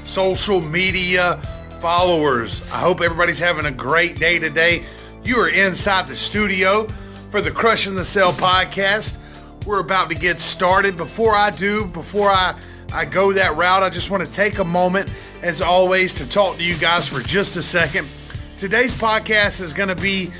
social media followers. I hope everybody's having a great day today. You are inside the studio for the Crushing the Sale podcast. We're about to get started. Before I go that route, I just want to take a moment, as always, to talk to you guys for just a second. Today's podcast is going to be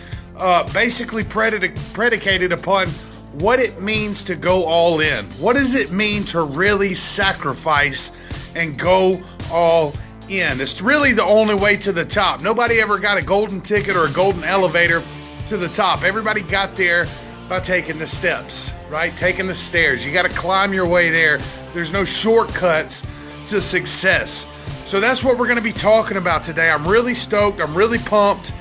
basically predicated upon what it means to go all in. What does it mean to really sacrifice and go all in? It's really the only way to the top. Nobody ever got a golden ticket or a golden elevator to the top. Everybody got there by taking the steps, right? Taking the stairs. You got to climb your way there. There's no shortcuts to success. So that's what we're going to be talking about today. I'm really stoked. I'm really pumped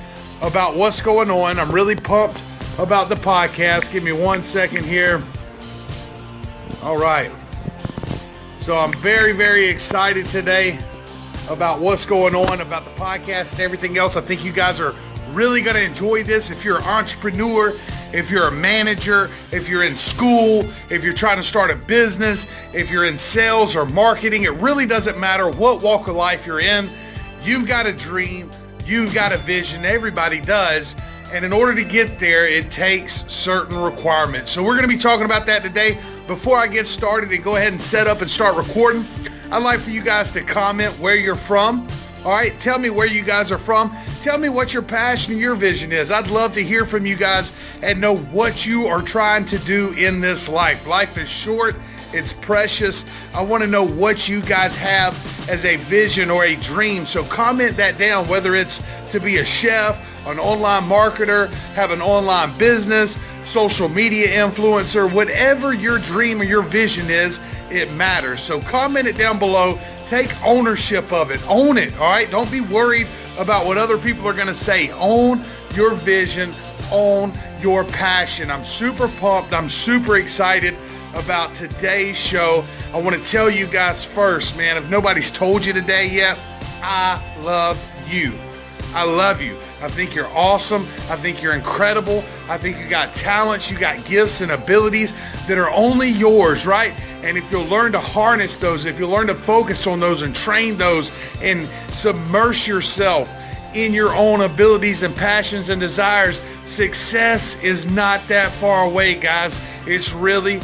about what's going on. I'm really pumped about the podcast. Give me 1 second here. All right. So I'm very, very excited today about what's going on, about the podcast and everything else. I think you guys are really going to enjoy this. If you're an entrepreneur, if you're a manager, if you're in school, if you're trying to start a business, if you're in sales or marketing, it really doesn't matter what walk of life you're in. You've got a dream. You've got a vision. Everybody does. And in order to get there, it takes certain requirements. So we're going to be talking about that today. Before I get started and go ahead and set up and start recording, I'd like for you guys to comment where you're from. All right, tell me where you guys are from. Tell me what your passion and your vision is. I'd love to hear from you guys and know what you are trying to do in this life. Life is short. It's precious. I want to know what you guys have as a vision or a dream. So comment that down, whether it's to be a chef, an online marketer, have an online business, social media influencer, whatever your dream or your vision is, it matters. So comment it down below. Take ownership of it. Own it, all right? Don't be worried about what other people are going to say. Own your vision. Own your passion. I'm super pumped. I'm super excited about today's show. I want to tell you guys first, man, if nobody's told you today yet, I love you. I love you. I think you're awesome. I think you're incredible. I think you got talents, you got gifts and abilities that are only yours, right? And if you'll learn to harness those, if you'll learn to focus on those and train those and submerge yourself in your own abilities and passions and desires, success is not that far away, guys. It's really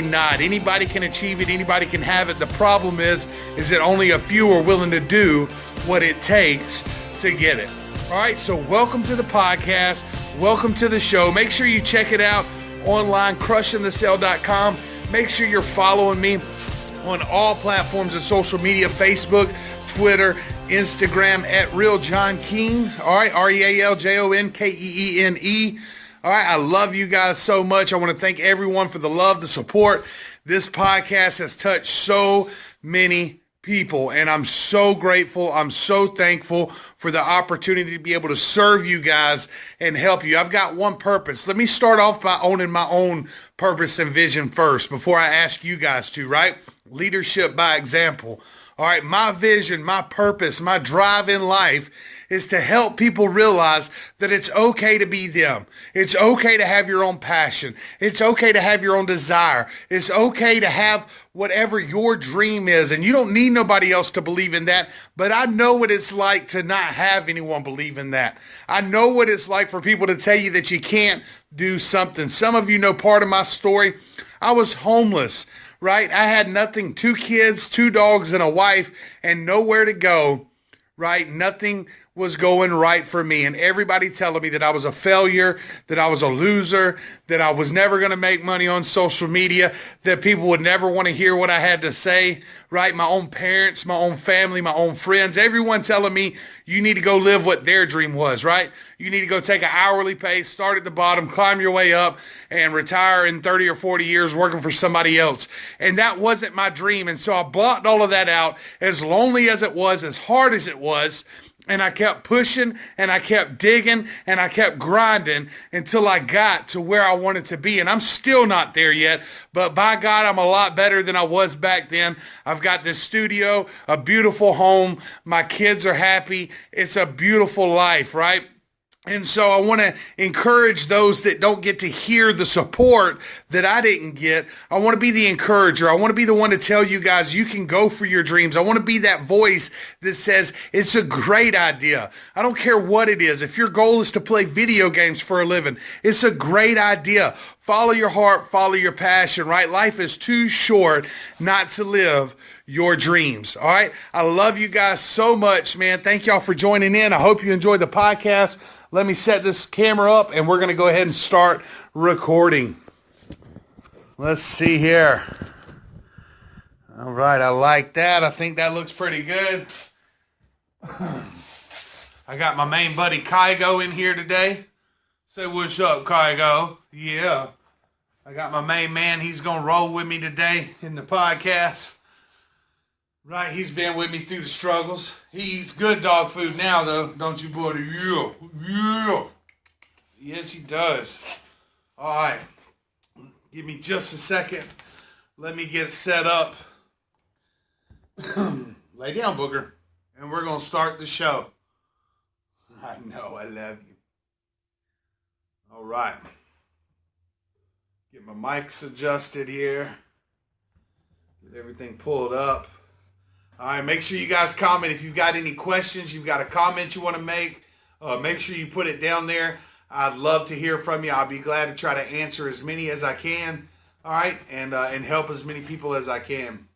not. Anybody can achieve it. Anybody can have it. The problem is that only a few are willing to do what it takes to get it. All right, so welcome to the podcast. Welcome to the show. Make sure you check it out online, crushingthesale.com. Make sure you're following me on all platforms of social media, Facebook, Twitter, Instagram, at Real John Keene. All right, RealJonKeene. All right, I love you guys so much. I want to thank everyone for the love, the support. This podcast has touched so many people, and I'm so grateful. I'm so thankful for the opportunity to be able to serve you guys and help you. I've got one purpose. Let me start off by owning my own purpose and vision first before I ask you guys to, right? Leadership by example. All right, my vision, my purpose, my drive in life is to help people realize that it's okay to be them. It's okay to have your own passion. It's okay to have your own desire. It's okay to have whatever your dream is. And you don't need nobody else to believe in that. But I know what it's like to not have anyone believe in that. I know what it's like for people to tell you that you can't do something. Some of you know part of my story. I was homeless, right? I had nothing, 2 kids, 2 dogs, and a wife, and nowhere to go, right? Nothing was going right for me, and everybody telling me that I was a failure, that I was a loser, that I was never going to make money on social media, that people would never want to hear what I had to say, right? My own parents, my own family, my own friends, everyone telling me you need to go live what their dream was, right? You need to go take an hourly pay, start at the bottom, climb your way up, and retire in 30 or 40 years working for somebody else. And that wasn't my dream, and so I blocked all of that out, as lonely as it was, as hard as it was. And I kept pushing and I kept digging and I kept grinding until I got to where I wanted to be. And I'm still not there yet, but by God, I'm a lot better than I was back then. I've got this studio, a beautiful home. My kids are happy. It's a beautiful life, right? And so I want to encourage those that don't get to hear the support that I didn't get. I want to be the encourager. I want to be the one to tell you guys you can go for your dreams. I want to be that voice that says it's a great idea. I don't care what it is. If your goal is to play video games for a living, it's a great idea. Follow your heart, follow your passion, right? Life is too short not to live your dreams. All right. I love you guys so much, man. Thank y'all for joining in. I hope you enjoyed the podcast. Let me set this camera up and we're going to go ahead and start recording. Let's see here. All right. I like that. I think that looks pretty good. I got my main buddy Kygo in here today. Say what's up, Kygo. Yeah. I got my main man. He's going to roll with me today in the podcast. Right, he's been with me through the struggles. He eats good dog food now, though, don't you, buddy? Yeah, yeah. Yes, he does. All right, give me just a second. Let me get set up. Lay down, Booger, and we're going to start the show. I know, I love you. All right. Get my mics adjusted here. Get everything pulled up. All right, make sure you guys comment. If you've got any questions, you've got a comment you want to make sure you put it down there. I'd love to hear from you. I'll be glad to try to answer as many as I can, all right, and help as many people as I can.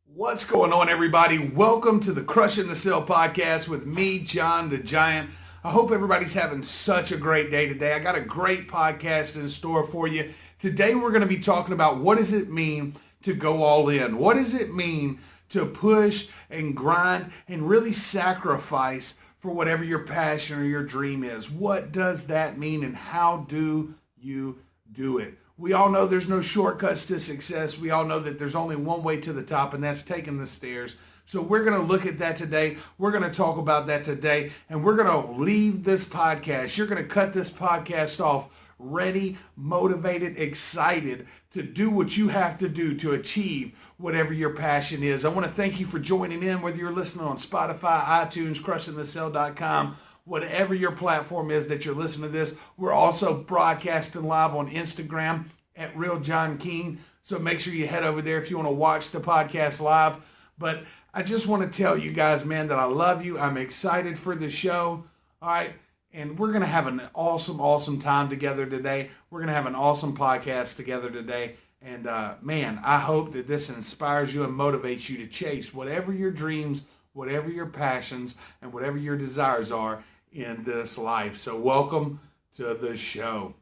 What's going on, everybody? Welcome to the Crushing the Sale podcast with me, John the Giant. I hope everybody's having such a great day today. I got a great podcast in store for you. Today, we're going to be talking about what does it mean to go all in. What does it mean to push and grind and really sacrifice for whatever your passion or your dream is? What does that mean and how do you do it? We all know there's no shortcuts to success. We all know that there's only one way to the top, and that's taking the stairs. So we're going to look at that today. We're going to talk about that today, and we're going to leave this podcast. You're going to cut this podcast off ready, motivated, excited to do what you have to do to achieve whatever your passion is. I want to thank you for joining in, whether you're listening on Spotify, iTunes, crushingthesale.com, whatever your platform is that you're listening to this. We're also broadcasting live on Instagram at Real John King. So make sure you head over there if you want to watch the podcast live. But I just want to tell you guys, man, that I love you. I'm excited for the show. All right. And we're going to have an awesome, awesome time together today. We're going to have an awesome podcast together today. And man, I hope that this inspires you and motivates you to chase whatever your dreams, whatever your passions, and whatever your desires are in this life. So welcome to the show.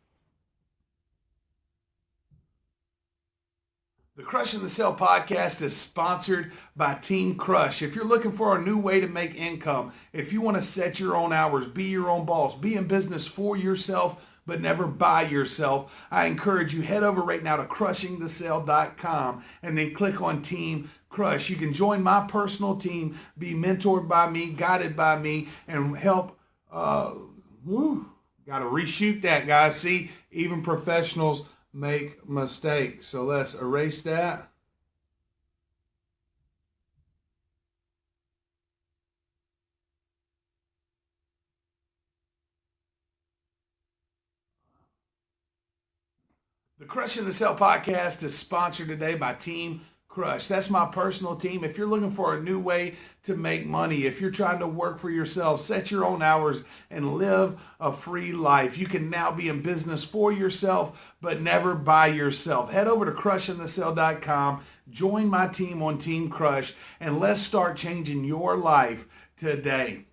The Crushing the Sale podcast is sponsored by Team Crush. If you're looking for a new way to make income, if you want to set your own hours, be your own boss, be in business for yourself, but never by yourself, I encourage you, head over right now to crushingthesale.com and then click on Team Crush. You can join my personal team, be mentored by me, guided by me, and help. Got to reshoot that, guys. See, even professionals make mistakes. So let's erase that. The Crushing the Sale podcast is sponsored today by Team Crush. That's my personal team. If you're looking for a new way to make money, if you're trying to work for yourself, set your own hours, and live a free life, you can now be in business for yourself, but never by yourself. Head over to crushingthesale.com, join my team on Team Crush, and let's start changing your life today.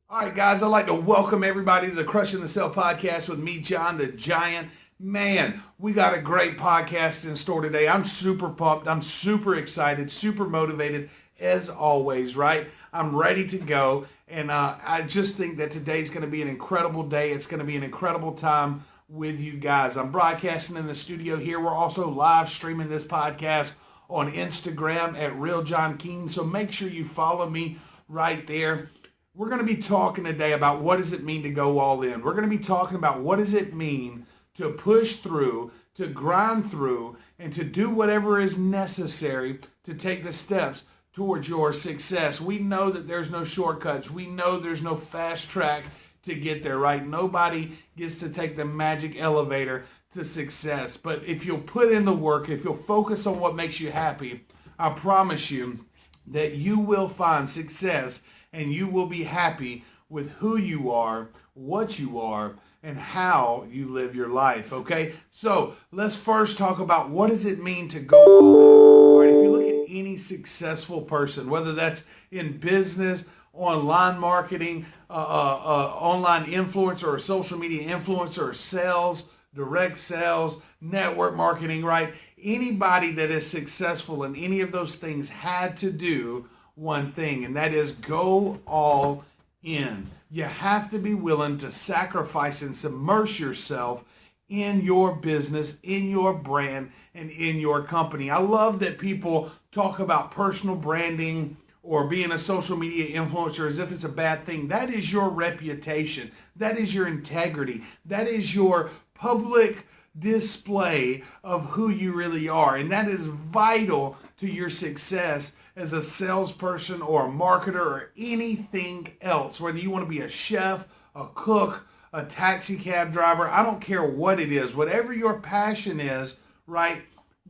All right, guys, I'd like to welcome everybody to the Crushing the Sale podcast with me, John the Giant. Man, we got a great podcast in store today. I'm super pumped. I'm super excited, super motivated as always, right? I'm ready to go. And I just think that today's going to be an incredible day. It's going to be an incredible time with you guys. I'm broadcasting in the studio here. We're also live streaming this podcast on Instagram at Real John King. So make sure you follow me right there. We're going to be talking today about what does it mean to go all in. We're going to be talking about what does it mean to push through, to grind through, and to do whatever is necessary to take the steps towards your success. We know that there's no shortcuts. We know there's no fast track to get there, right? Nobody gets to take the magic elevator to success. But if you'll put in the work, if you'll focus on what makes you happy, I promise you that you will find success and you will be happy with who you are, what you are, and how you live your life, okay? So let's first talk about what does it mean to go all in. All right, if you look at any successful person, whether that's in business, online marketing, online influencer or social media influencer, or sales, direct sales, network marketing, right? Anybody that is successful in any of those things had to do one thing, and that is go all in. You have to be willing to sacrifice and submerge yourself in your business, in your brand, and in your company. I love that people talk about personal branding or being a social media influencer as if it's a bad thing. That is your reputation. That is your integrity. That is your public display of who you really are. And that is vital to your success as a salesperson or a marketer or anything else, whether you want to be a chef, a cook, a taxi cab driver, I don't care what it is, whatever your passion is, right?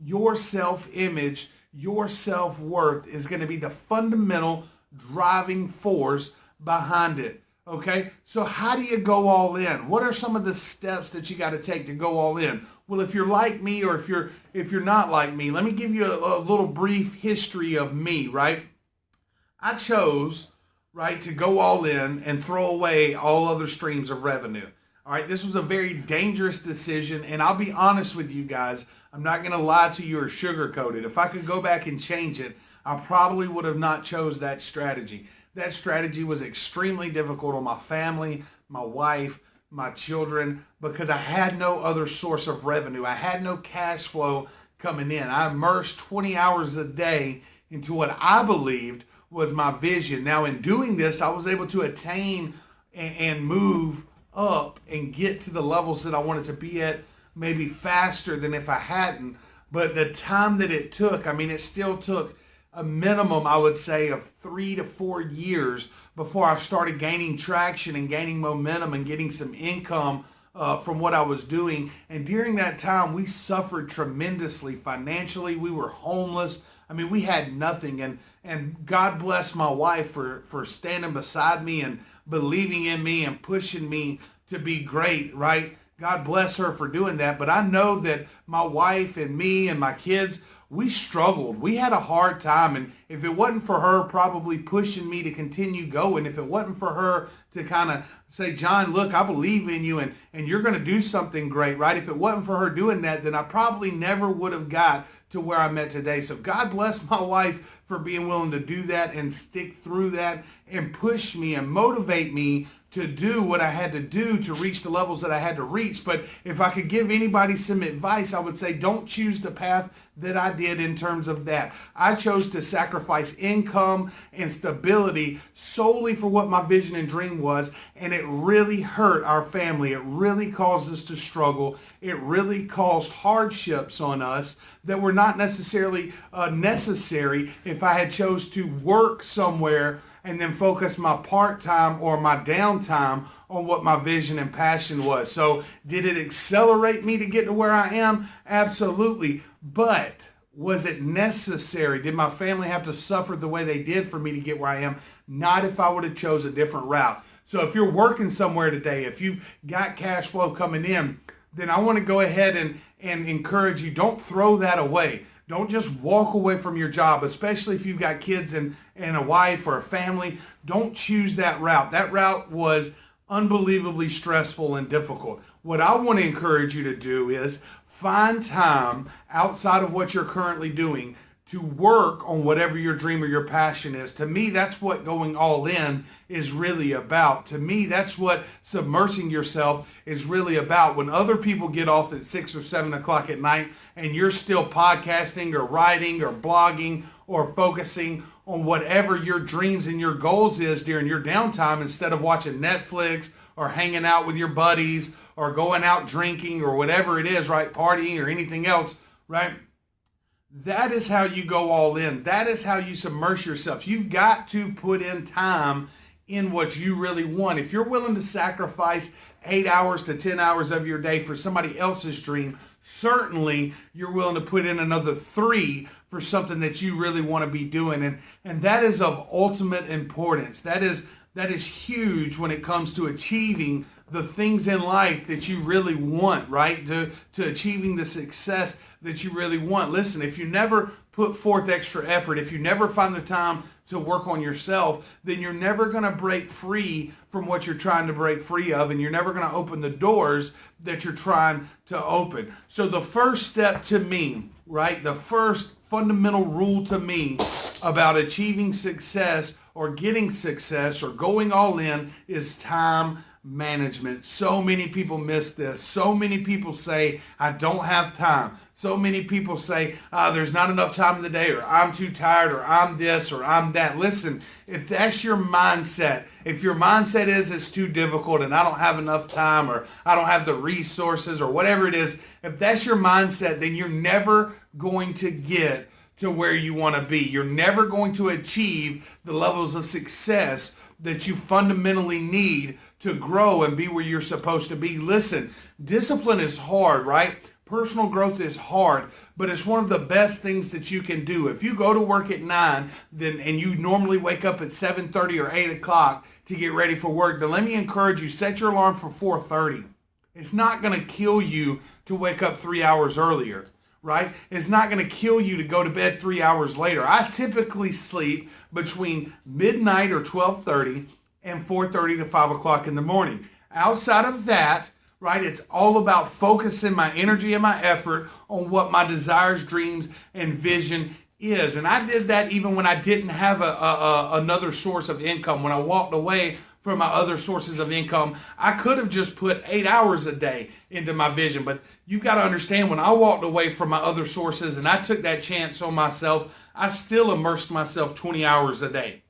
Your self-image, your self-worth is going to be the fundamental driving force behind it. Okay, so how do you go all in? What are some of the steps that you got to take to go all in? Well, if you're like me or if you're not like me, let me give you a little brief history of me, right? I chose, right, to go all in and throw away all other streams of revenue. All right, this was a very dangerous decision, and I'll be honest with you guys, I'm not going to lie to you or sugarcoat it. If I could go back and change it, I probably would have not chose that strategy. That strategy was extremely difficult on my family, my wife, my children, because I had no other source of revenue. I had no cash flow coming in. I immersed 20 hours a day into what I believed was my vision. Now, in doing this, I was able to attain and move up and get to the levels that I wanted to be at, maybe faster than if I hadn't. But the time that it took, I mean, it still took a minimum, I would say, of 3 to 4 years before I started gaining traction and gaining momentum and getting some income from what I was doing. And during that time, we suffered tremendously financially. We were homeless. I mean, we had nothing. And God bless my wife for standing beside me and believing in me and pushing me to be great, right? God bless her for doing that. But I know that my wife and me and my kids, we struggled. We had a hard time. And if it wasn't for her probably pushing me to continue going, if it wasn't for her to kind of say, John, look, I believe in you and you're going to do something great, right? If it wasn't for her doing that, then I probably never would have got to where I'm at today. So God bless my wife for being willing to do that and stick through that and push me and motivate me to do what I had to do to reach the levels that I had to reach. But if I could give anybody some advice, I would say don't choose the path that I did in terms of that. I chose to sacrifice income and stability solely for what my vision and dream was, and it really hurt our family. It really caused us to struggle. It really caused hardships on us that were not necessarily necessary if I had chose to work somewhere and then focus my part-time or my downtime on what my vision and passion was. So did it accelerate me to get to where I am? Absolutely. But was it necessary? Did my family have to suffer the way they did for me to get where I am? Not if I would have chose a different route. So if you're working somewhere today, if you've got cash flow coming in, then I want to go ahead and encourage you, don't throw that away. Don't just walk away from your job, especially if you've got kids and a wife or a family. Don't choose that route. That route was unbelievably stressful and difficult. What I want to encourage you to do is find time outside of what you're currently doing to work on whatever your dream or your passion is. To me, that's what going all in is really about. To me, that's what submersing yourself is really about. When other people get off at 6 or 7 o'clock at night and you're still podcasting or writing or blogging or focusing on whatever your dreams and your goals is during your downtime, instead of watching Netflix or hanging out with your buddies or going out drinking or whatever it is, right, partying or anything else, right? That is how you go all in. That is how you submerge yourself. You've got to put in time in what you really want. If you're willing to sacrifice 8 hours to 10 hours of your day for somebody else's dream, certainly you're willing to put in another 3 for something that you really want to be doing. And that is of ultimate importance. That is huge when it comes to achieving the things in life that you really want, right? To achieving the success that you really want. Listen, if you never put forth extra effort, if you never find the time to work on yourself, then you're never going to break free from what you're trying to break free of, and you're never going to open the doors that you're trying to open. So the first step to me, right, the first fundamental rule to me about achieving success or getting success or going all in is time management. So many people miss this. So many people say, I don't have time. So many people say, there's not enough time in the day, or I'm too tired, or I'm this, or I'm that. Listen, if that's your mindset, if your mindset is it's too difficult and I don't have enough time, or I don't have the resources, or whatever it is, if that's your mindset, then you're never going to get to where you want to be. You're never going to achieve the levels of success that you fundamentally need to grow and be where you're supposed to be. Listen, discipline is hard, right? Personal growth is hard, but it's one of the best things that you can do. If you go to work at 9 and you normally wake up at 7:30 or 8 o'clock to get ready for work, then let me encourage you, set your alarm for 4:30. It's not going to kill you to wake up 3 hours earlier, right? It's not going to kill you to go to bed 3 hours later. I typically sleep between midnight or 12:30 and 4:30 to 5 o'clock in the morning. Outside of that, right, it's all about focusing my energy and my effort on what my desires, dreams, and vision is. And I did that even when I didn't have another source of income. When I walked away from my other sources of income, I could have just put 8 hours a day into my vision. But you got to understand, when I walked away from my other sources and I took that chance on myself, I still immersed myself 20 hours a day.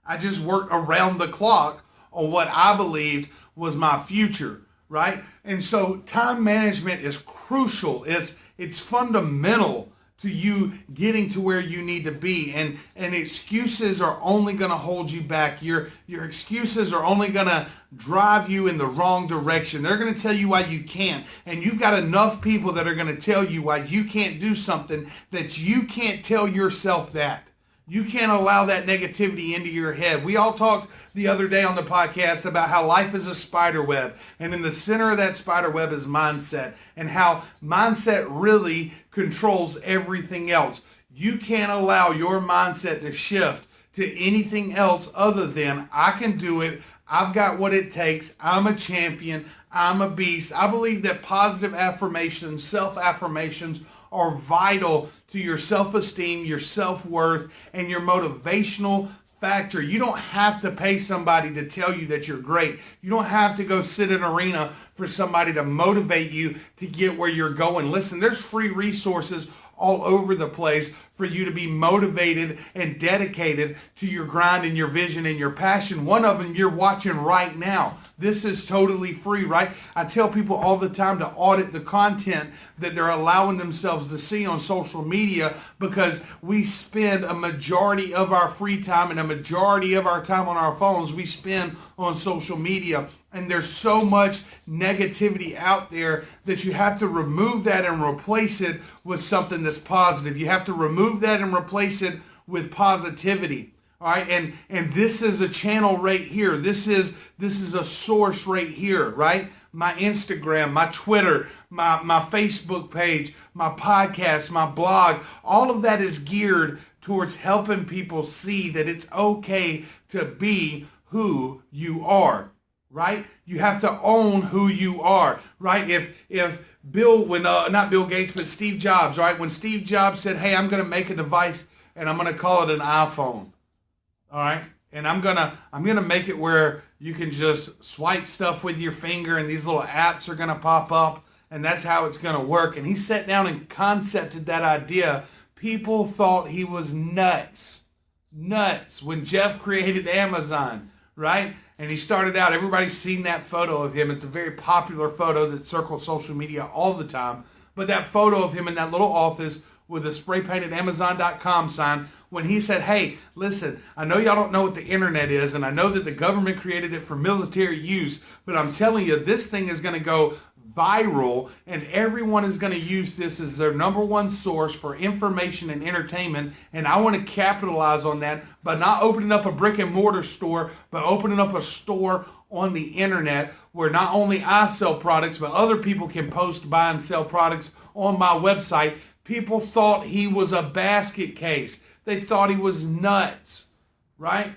I just worked around the clock on what I believed was my future, right? And so time management is crucial. It's fundamental to you getting to where you need to be. And excuses are only going to hold you back. Your excuses are only going to drive you in the wrong direction. They're going to tell you why you can't. And you've got enough people that are going to tell you why you can't do something that you can't tell yourself that. You can't allow that negativity into your head. We all talked the other day on the podcast about how life is a spider web, and in the center of that spider web is mindset, and how mindset really controls everything else. You can't allow your mindset to shift to anything else other than, I can do it, I've got what it takes, I'm a champion, I'm a beast. I believe that positive affirmations, self-affirmations, are vital to your self-esteem, your self-worth, and your motivational factor. You don't have to pay somebody to tell you that you're great. You don't have to go sit in an arena for somebody to motivate you to get where you're going. Listen, there's free resources all over the place for you to be motivated and dedicated to your grind and your vision and your passion. One of them you're watching right now. This is totally free, right? I tell people all the time to audit the content that they're allowing themselves to see on social media, because we spend a majority of our free time and a majority of our time on our phones we spend on social media. And there's so much negativity out there that you have to remove that and replace it with something that's positive. You have to remove that and replace it with positivity. All right, and this is a channel right here. This is a source right here, right? My Instagram, my Twitter, my Facebook page, my podcast, my blog, all of that is geared towards helping people see that it's okay to be who you are. Right? You have to own who you are, right? If Bill, not Bill Gates, but Steve Jobs, right? When Steve Jobs said, hey, I'm going to make a device and I'm going to call it an iPhone, all right? And I'm going to make it where you can just swipe stuff with your finger and these little apps are going to pop up, and that's how it's going to work. And he sat down and concepted that idea. People thought he was nuts when Jeff created Amazon, right? And he started out, everybody's seen that photo of him. It's a very popular photo that circles social media all the time. But that photo of him in that little office with a spray painted Amazon.com sign when he said, hey, listen, I know y'all don't know what the internet is, and I know that the government created it for military use, but I'm telling you, this thing is going to go viral, and everyone is going to use this as their number one source for information and entertainment, and I want to capitalize on that by not opening up a brick and mortar store, but opening up a store on the internet where not only I sell products, but other people can post, buy, and sell products on my website. People thought he was a basket case. They thought he was nuts, right?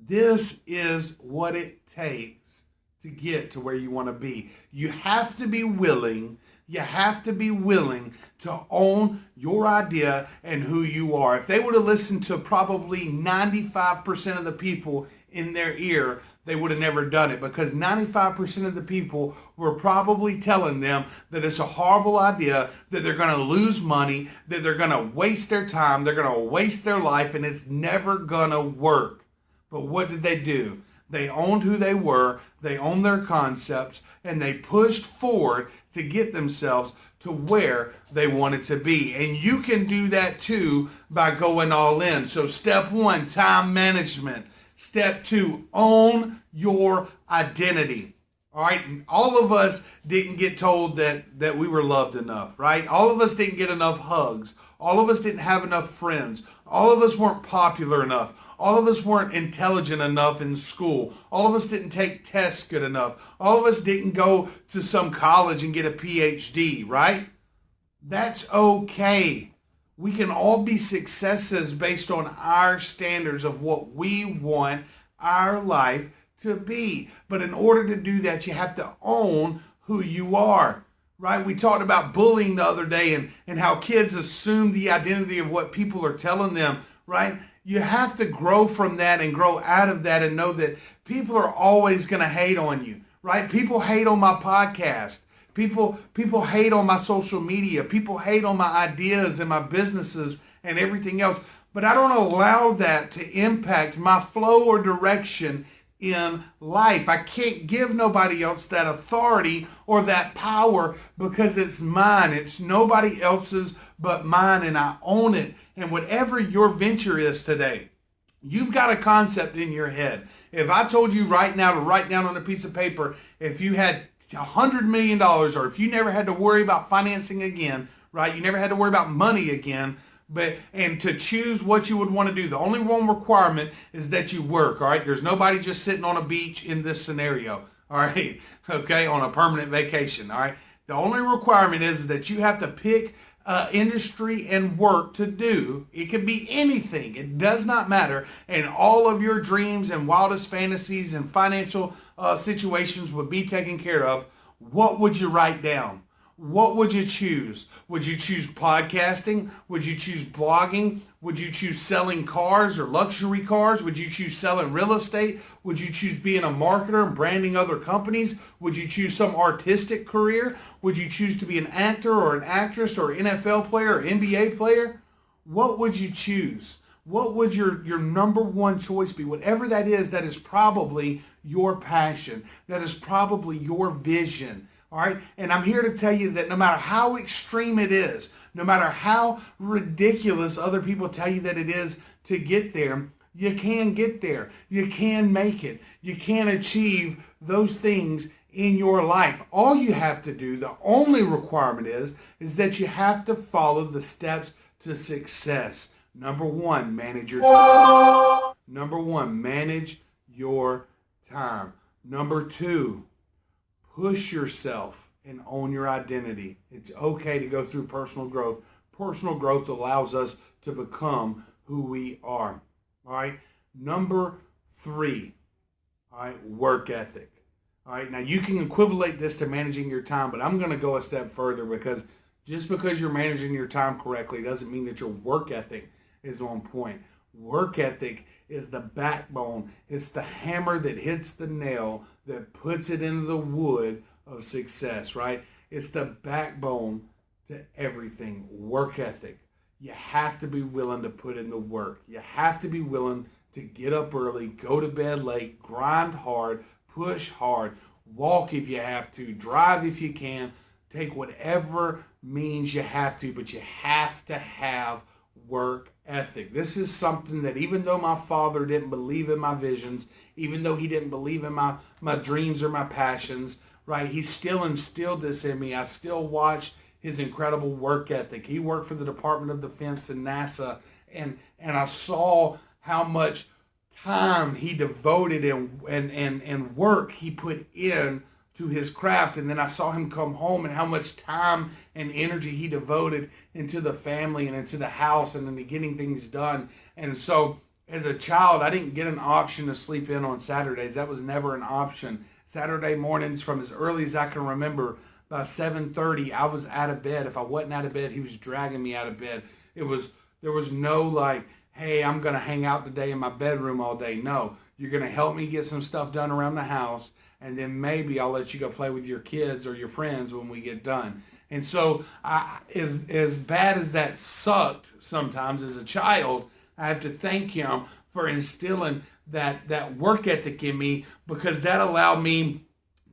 This is what it takes to get to where you want to be. You have to be willing to own your idea and who you are. If they would have listened to probably 95% of the people in their ear, they would have never done it, because 95% of the people were probably telling them that it's a horrible idea, that they're going to lose money, that they're going to waste their time, they're going to waste their life, and it's never going to work. But what did they do? They owned who they were, they owned their concepts, and they pushed forward to get themselves to where they wanted to be. And you can do that too by going all in. So step 1, time management. Step 2, own your identity. All right, all of us didn't get told that we were loved enough, right? All of us didn't get enough hugs. All of us didn't have enough friends. All of us weren't popular enough. All of us weren't intelligent enough in school. All of us didn't take tests good enough. All of us didn't go to some college and get a PhD, right? That's okay. We can all be successes based on our standards of what we want our life to be. But in order to do that, you have to own who you are, right? We talked about bullying the other day and how kids assume the identity of what people are telling them, right? You have to grow from that and grow out of that and know that people are always going to hate on you, right? People hate on my podcast. People hate on my social media. People hate on my ideas and my businesses and everything else. But I don't allow that to impact my flow or direction in life. I can't give nobody else that authority or that power because it's mine. It's nobody else's but mine, and I own it. And whatever your venture is today, you've got a concept in your head. If I told you right now to write down on a piece of paper, if you had $100 million, or if you never had to worry about financing again, right? You never had to worry about money again, and to choose what you would want to do. The only one requirement is that you work, all right? There's nobody just sitting on a beach in this scenario, all right? Okay, on a permanent vacation, all right? The only requirement is that you have to pick industry and work to do. It could be anything. It does not matter. And all of your dreams and wildest fantasies and financial situations would be taken care of. What would you write down? What would you choose? Would you choose podcasting? Would you choose blogging? Would you choose selling cars or luxury cars? Would you choose selling real estate? Would you choose being a marketer and branding other companies? Would you choose some artistic career? Would you choose to be an actor or an actress or NFL player or NBA player? What would you choose? What would your number one choice be? Whatever that is probably your passion. That is probably your vision. All right, and I'm here to tell you that no matter how extreme it is, no matter how ridiculous other people tell you that it is to get there, you can get there. You can make it. You can achieve those things in your life. All you have to do, the only requirement is that you have to follow the steps to success. Number 1, manage your time. Number 1, manage your time. Number 2, push yourself and own your identity. It's okay to go through personal growth. Personal growth allows us to become who we are. All right. Number 3, all right, work ethic. All right. Now you can equivalent this to managing your time, but I'm going to go a step further, because just because you're managing your time correctly doesn't mean that your work ethic is on point. Work ethic is the backbone. It's the hammer that hits the nail, that puts it into the wood of success, right? It's the backbone to everything. Work ethic. You have to be willing to put in the work. You have to be willing to get up early, go to bed late, grind hard, push hard, walk if you have to, drive if you can, take whatever means you have to, but you have to have work ethic. This is something that even though my father didn't believe in my visions, even though he didn't believe in my dreams or my passions, right, he still instilled this in me. I still watched his incredible work ethic. He worked for the Department of Defense and NASA, and I saw how much time he devoted and work he put in to his craft. And then I saw him come home and how much time and energy he devoted into the family and into the house and into getting things done. And so as a child, I didn't get an option to sleep in on Saturdays. That was never an option. Saturday mornings, from as early as I can remember, by 7:30, I was out of bed. If I wasn't out of bed, he was dragging me out of bed. There was no like, hey, I'm going to hang out today in my bedroom all day. No, you're going to help me get some stuff done around the house, and then maybe I'll let you go play with your kids or your friends when we get done. And so as bad as that sucked sometimes as a child, I have to thank him for instilling that work ethic in me, because that allowed me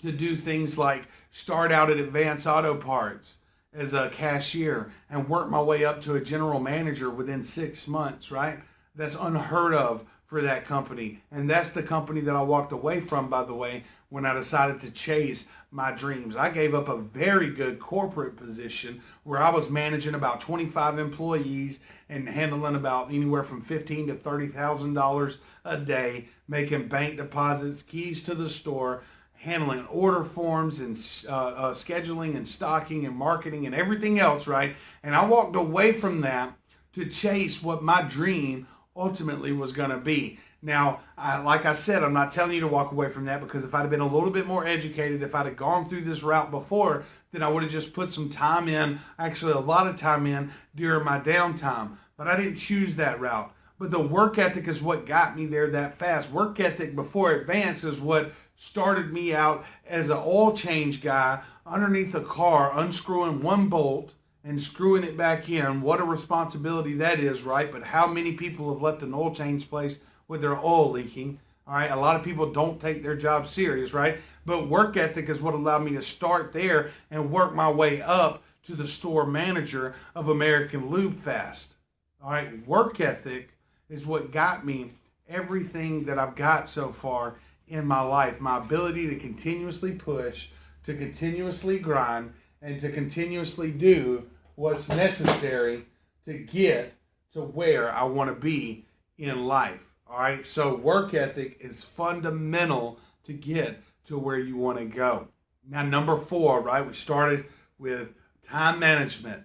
to do things like start out at Advance Auto Parts as a cashier and work my way up to a general manager within 6 months, right? That's unheard of for that company. And that's the company that I walked away from, by the way, when I decided to chase my dreams. I gave up a very good corporate position where I was managing about 25 employees and handling about anywhere from $15,000 to $30,000 a day, making bank deposits, keys to the store, handling order forms and scheduling and stocking and marketing and everything else, right? And I walked away from that to chase what my dream ultimately was going to be. Now, like I said, I'm not telling you to walk away from that, because if I'd have been a little bit more educated, if I'd have gone through this route before, then I would have just put some time in, actually a lot of time in during my downtime. But I didn't choose that route. But the work ethic is what got me there that fast. Work ethic before Advance is what started me out as an oil change guy underneath a car, unscrewing one bolt and screwing it back in. What a responsibility that is, right? But how many people have left an oil change place with their oil leaking? All right, a lot of people don't take their job serious, right? But work ethic is what allowed me to start there and work my way up to the store manager of American Lube Fast. All right, work ethic is what got me everything that I've got so far in my life. My ability to continuously push, to continuously grind, and to continuously do what's necessary to get to where I want to be in life. All right, so work ethic is fundamental to get to where you want to go. Now, number 4, right? We started with time management,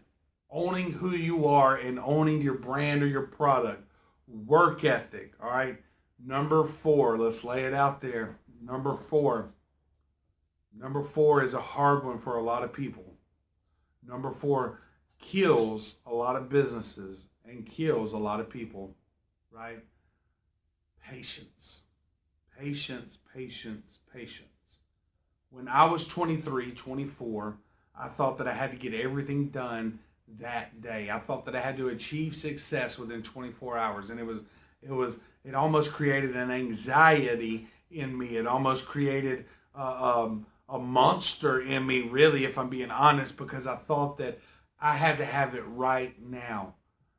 owning who you are and owning your brand or your product. Work ethic, all right? Number 4, let's lay it out there. Number 4 is a hard one for a lot of people. Number 4 kills a lot of businesses and kills a lot of people, right? Patience. Patience, patience, patience. When I was 23, 24, I thought that I had to get everything done that day. I thought that I had to achieve success within 24 hours. And it almost created an anxiety in me. It almost created a monster in me, really, if I'm being honest, because I thought that I had to have it right now.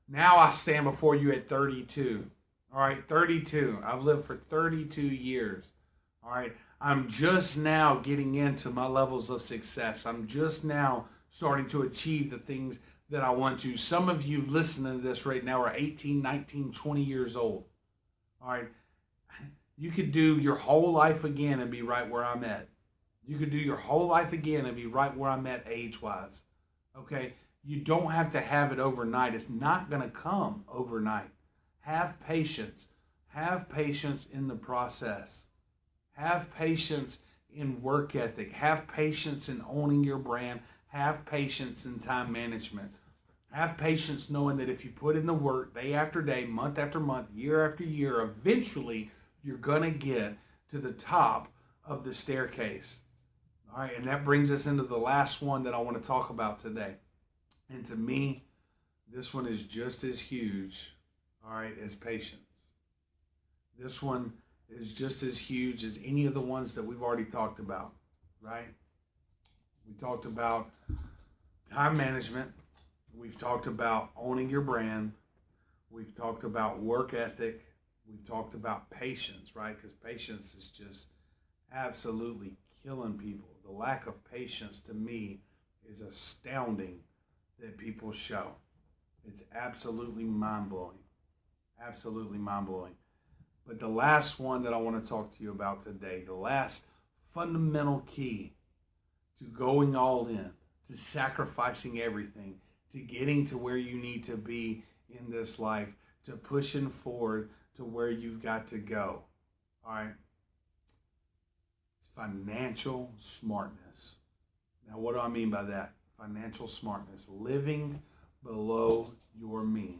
Now I stand before you at 32. All right, 32. I've lived for 32 years. All right, I'm just now getting into my levels of success. I'm just now starting to achieve the things that I want to. Some of you listening to this right now are 18, 19, 20 years old. All right, you could do your whole life again and be right where I'm at. You could do your whole life again and be right where I'm at age-wise. Okay, you don't have to have it overnight. It's not going to come overnight. Have patience. Have patience in the process. Have patience in work ethic. Have patience in owning your brand. Have patience in time management. Have patience knowing that if you put in the work day after day, month after month, year after year, eventually you're going to get to the top of the staircase. All right, and that brings us into the last one that I want to talk about today. And to me, this one is just as huge, all right, as patience. This one is just as huge as any of the ones that we've already talked about, right? We talked about time management. We've talked about owning your brand. We've talked about work ethic. We've talked about patience, right? Because patience is just absolutely killing people. The lack of patience to me is astounding that people show. It's absolutely mind-blowing. Absolutely mind-blowing. But the last one that I want to talk to you about today, the last fundamental key to going all in, to sacrificing everything, to getting to where you need to be in this life, to pushing forward to where you've got to go. All right? It's financial smartness. Now, what do I mean by that? Financial smartness. Living below your means.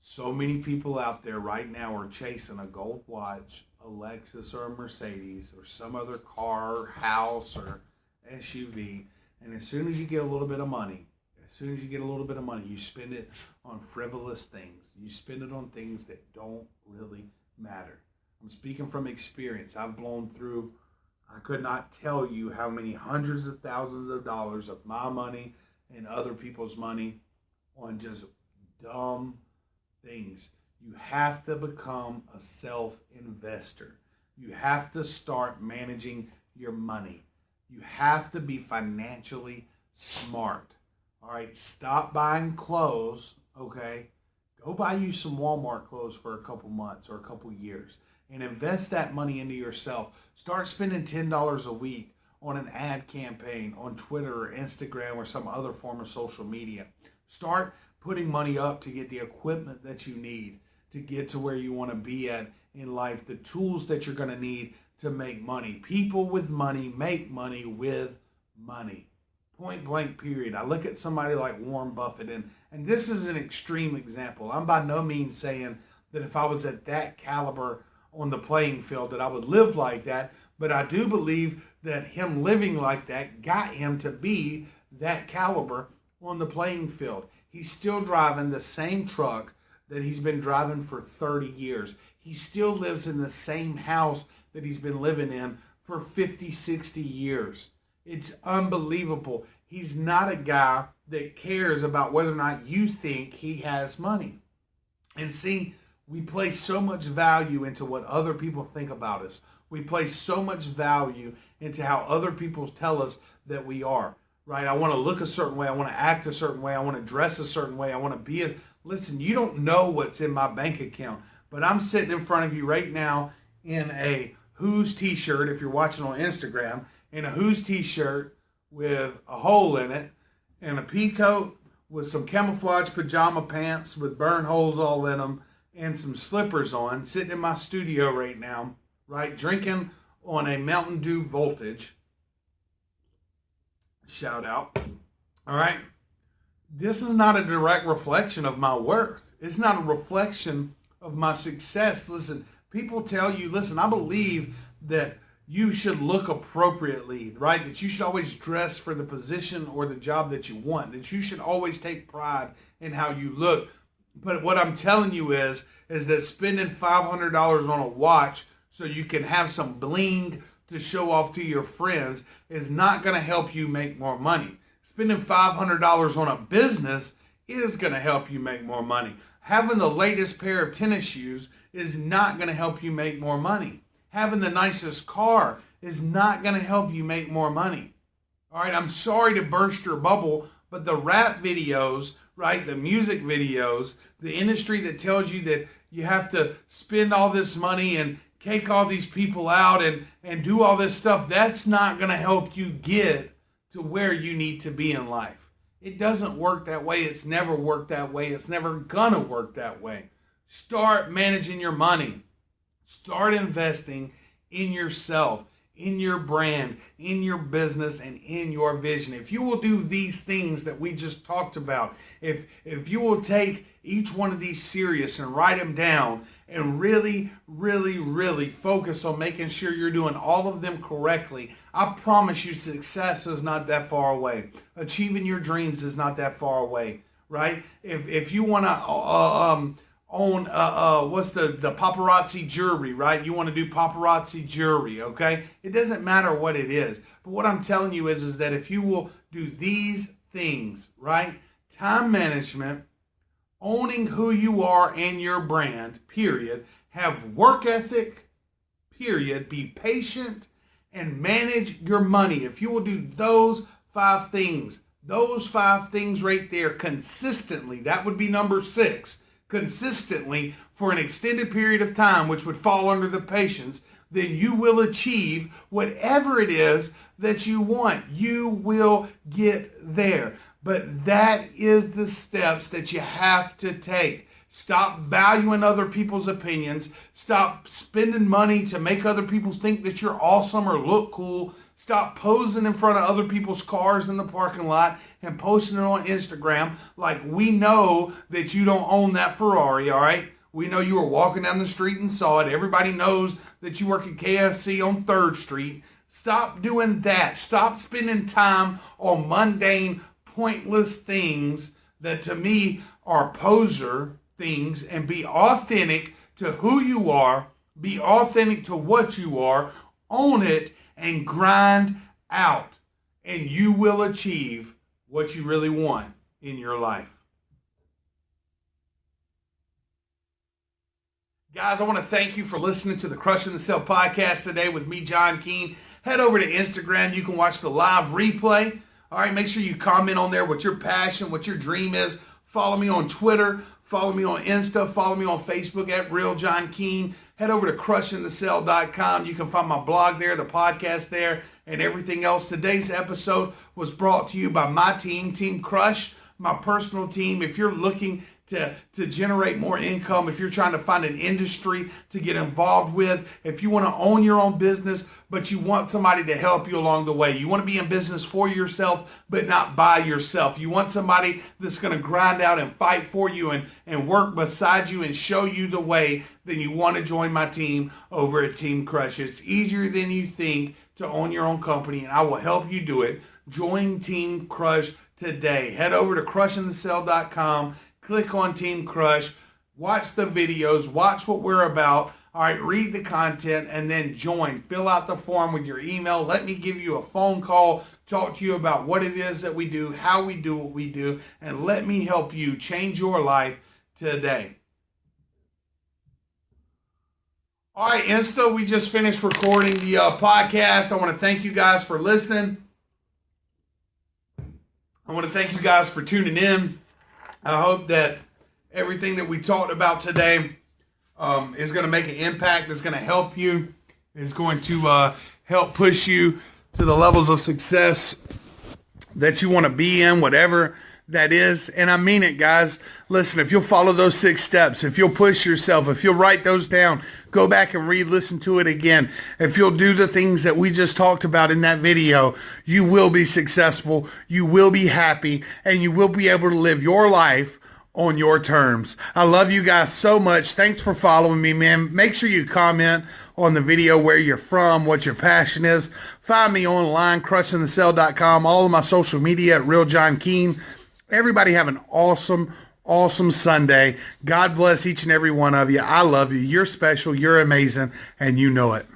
So many people out there right now are chasing a gold watch, a Lexus or a Mercedes or some other car, house, or SUV. And as soon as you get a little bit of money, you spend it on frivolous things. You spend it on things that don't really matter. I'm speaking from experience. I've blown through, I could not tell you how many hundreds of thousands of dollars of my money and other people's money on just dumb things. You have to become a self-investor. You have to start managing your money. You have to be financially smart. All right, stop buying clothes, okay? Go buy you some Walmart clothes for a couple months or a couple years and invest that money into yourself. Start spending $10 a week on an ad campaign on Twitter or Instagram or some other form of social media. Start putting money up to get the equipment that you need to get to where you want to be at in life, the tools that you're going to need to make money. People with money make money with money. Point blank, period. I look at somebody like Warren Buffett, and this is an extreme example. I'm by no means saying that if I was at that caliber on the playing field that I would live like that, but I do believe that him living like that got him to be that caliber on the playing field. He's still driving the same truck that he's been driving for 30 years. He still lives in the same house that he's been living in for 50, 60 years. It's unbelievable. He's not a guy that cares about whether or not you think he has money. And see, we place so much value into what other people think about us. We place so much value into how other people tell us that we are, right? I want to look a certain way. I want to act a certain way. I want to dress a certain way. I want to be a... Listen, you don't know what's in my bank account, but I'm sitting in front of you right now in a Who's t-shirt, if you're watching on Instagram, in a Who's t-shirt with a hole in it and a pea coat with some camouflage pajama pants with burn holes all in them and some slippers on, sitting in my studio right now, right, drinking on a Mountain Dew Voltage. Shout out. All right. This is not a direct reflection of my worth. It's not a reflection of my success. Listen, people tell you, listen, I believe that you should look appropriately, right? That you should always dress for the position or the job that you want. That you should always take pride in how you look. But what I'm telling you is that spending $500 on a watch so you can have some bling to show off to your friends is not going to help you make more money. Spending $500 on a business is going to help you make more money. Having the latest pair of tennis shoes is not going to help you make more money. Having the nicest car is not going to help you make more money. All right, I'm sorry to burst your bubble, but the rap videos, right, the music videos, the industry that tells you that you have to spend all this money and cake all these people out and do all this stuff, that's not going to help you get to where you need to be in life. It doesn't work that way. It's never worked that way. It's never going to work that way. Start managing your money. Start investing in yourself, in your brand, in your business, and in your vision. If you will do these things that we just talked about, if you will take each one of these serious and write them down and really, really, really focus on making sure you're doing all of them correctly, I promise you success is not that far away. Achieving your dreams is not that far away, right? If you want to own what's the paparazzi jewelry, right? You want to do paparazzi jewelry, okay? It doesn't matter what it is. But what I'm telling you is that if you will do these things, right? Time management, owning who you are and your brand, period. Have work ethic, period. Be patient and manage your money. If you will do those five things right there consistently, that would be number 6, consistently for an extended period of time, which would fall under the patience, then you will achieve whatever it is that you want. You will get there. But that is the steps that you have to take. Stop valuing other people's opinions. Stop spending money to make other people think that you're awesome or look cool. Stop posing in front of other people's cars in the parking lot and posting it on Instagram like we know that you don't own that Ferrari, all right? We know you were walking down the street and saw it. Everybody knows that you work at KFC on 3rd Street. Stop doing that. Stop spending time on mundane, pointless things that to me are poser things, and be authentic to who you are. Be authentic to what you are. Own it and grind out, and you will achieve what you really want in your life. Guys, I want to thank you for listening to the Crushing the Sale podcast today with me, John Keene. Head over to Instagram. You can watch the live replay. All right, make sure you comment on there what your passion, what your dream is. Follow me on Twitter. Follow me on Insta. Follow me on Facebook at Real John Keene. Head over to crushingthesale.com. You can find my blog there, the podcast there, and everything else. Today's episode was brought to you by my team, Team Crush, my personal team. If you're looking to generate more income, if you're trying to find an industry to get involved with, if you want to own your own business, but you want somebody to help you along the way. You want to be in business for yourself, but not by yourself. You want somebody that's going to grind out and fight for you and work beside you and show you the way, then you want to join my team over at Team Crush. It's easier than you think to own your own company, and I will help you do it. Join Team Crush today. Head over to crushingthesale.com. Click on Team Crush, watch the videos, watch what we're about, all right, read the content, and then join. Fill out the form with your email. Let me give you a phone call, talk to you about what it is that we do, how we do what we do, and let me help you change your life today. All right, Insta, we just finished recording the podcast. I want to thank you guys for listening. I want to thank you guys for tuning in. I hope that everything that we talked about today is going to make an impact, is going to help you, is going to help push you to the levels of success that you want to be in, whatever that is. And I mean it, guys. Listen, if you'll follow those 6 steps, if you'll push yourself, if you'll write those down, go back and listen to it again. If you'll do the things that we just talked about in that video, you will be successful, you will be happy, and you will be able to live your life on your terms. I love you guys so much. Thanks for following me, man. Make sure you comment on the video where you're from, what your passion is. Find me online, crushingthesale.com, all of my social media at Real John Keene. Everybody have an awesome Sunday. God bless each and every one of you. I love you. You're special. You're amazing. And you know it.